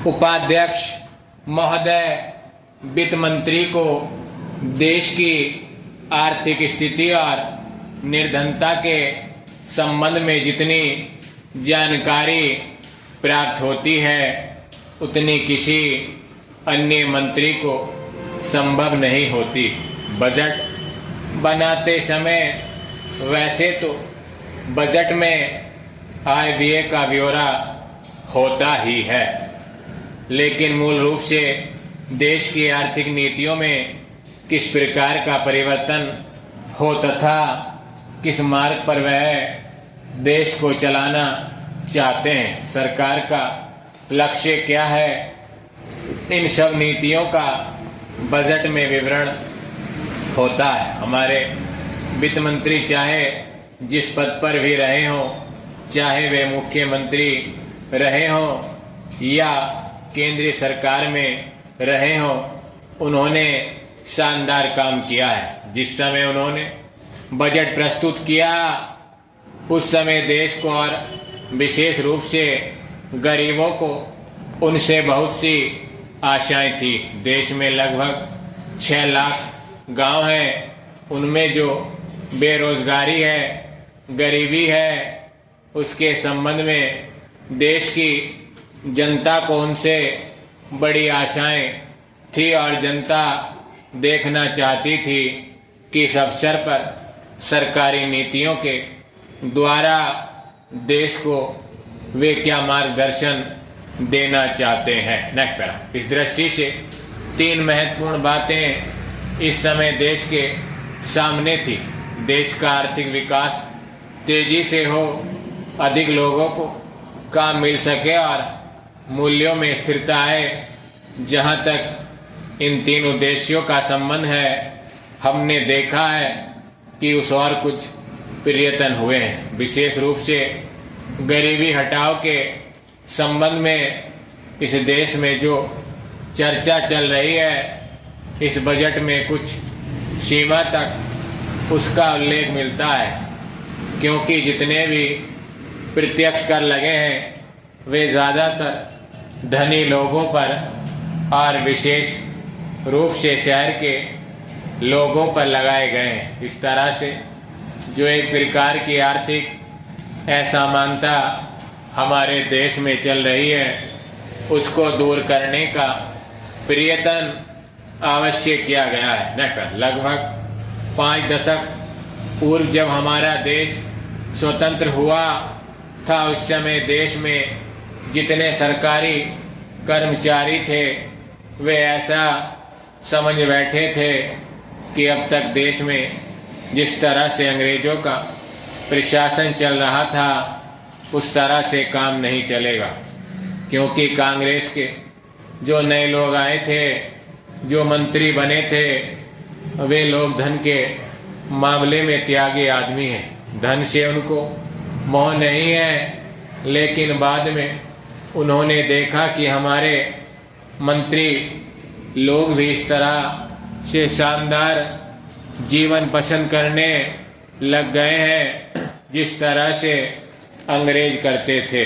उपाध्यक्ष महोदय वित्त मंत्री को देश की आर्थिक स्थिति और निर्धनता के संबंध में जितनी जानकारी प्राप्त होती है उतनी किसी अन्य मंत्री को संभव नहीं होती। बजट बनाते समय वैसे तो बजट में आय व्यय का ब्यौरा होता ही है, लेकिन मूल रूप से देश की आर्थिक नीतियों में किस प्रकार का परिवर्तन हो तथा किस मार्ग पर वह देश को चलाना चाहते हैं, सरकार का लक्ष्य क्या है, इन सब नीतियों का बजट में विवरण होता है। हमारे वित्त मंत्री चाहे जिस पद पर भी रहे हों, चाहे वे मुख्यमंत्री रहे हों या केंद्रीय सरकार में रहे हों, उन्होंने शानदार काम किया है। जिस समय उन्होंने बजट प्रस्तुत किया उस समय देश को और विशेष रूप से गरीबों को उनसे बहुत सी आशाएं थी। देश में लगभग 6 लाख गांव हैं, उनमें जो बेरोजगारी है, गरीबी है, उसके संबंध में देश की जनता को उनसे बड़ी आशाएं थी और जनता देखना चाहती थी कि इस अवसर पर सरकारी नीतियों के द्वारा देश को वे क्या मार्गदर्शन देना चाहते हैं। Next para. इस दृष्टि से 3 महत्वपूर्ण बातें इस समय देश के सामने थी। देश का आर्थिक विकास तेजी से हो, अधिक लोगों को काम मिल सके और मूल्यों में स्थिरता आए। जहां तक इन 3 उद्देश्यों का संबंध है, हमने देखा है कि उस और कुछ प्रयत्न हुए हैं। विशेष रूप से गरीबी हटाओ के संबंध में इस देश में जो चर्चा चल रही है, इस बजट में कुछ सीमा तक उसका उल्लेख मिलता है, क्योंकि जितने भी प्रत्यक्ष कर लगे हैं वे ज़्यादातर धनी लोगों पर और विशेष रूप से शहर के लोगों पर लगाए गए हैं। इस तरह से जो एक प्रकार की आर्थिक असमानता हमारे देश में चल रही है, उसको दूर करने का प्रयत्न अवश्य किया गया है। लगभग 5 दशक पूर्व जब हमारा देश स्वतंत्र हुआ था, उस समय देश में जितने सरकारी कर्मचारी थे वे ऐसा समझ बैठे थे कि अब तक देश में जिस तरह से अंग्रेजों का प्रशासन चल रहा था उस तरह से काम नहीं चलेगा, क्योंकि कांग्रेस के जो नए लोग आए थे, जो मंत्री बने थे, वे लोग धन के मामले में त्यागी आदमी हैं। धन से उनको मोह नहीं है, लेकिन बाद में उन्होंने देखा कि हमारे मंत्री लोग भी इस तरह से शानदार जीवन पसंद करने लग गए हैं जिस तरह से अंग्रेज करते थे।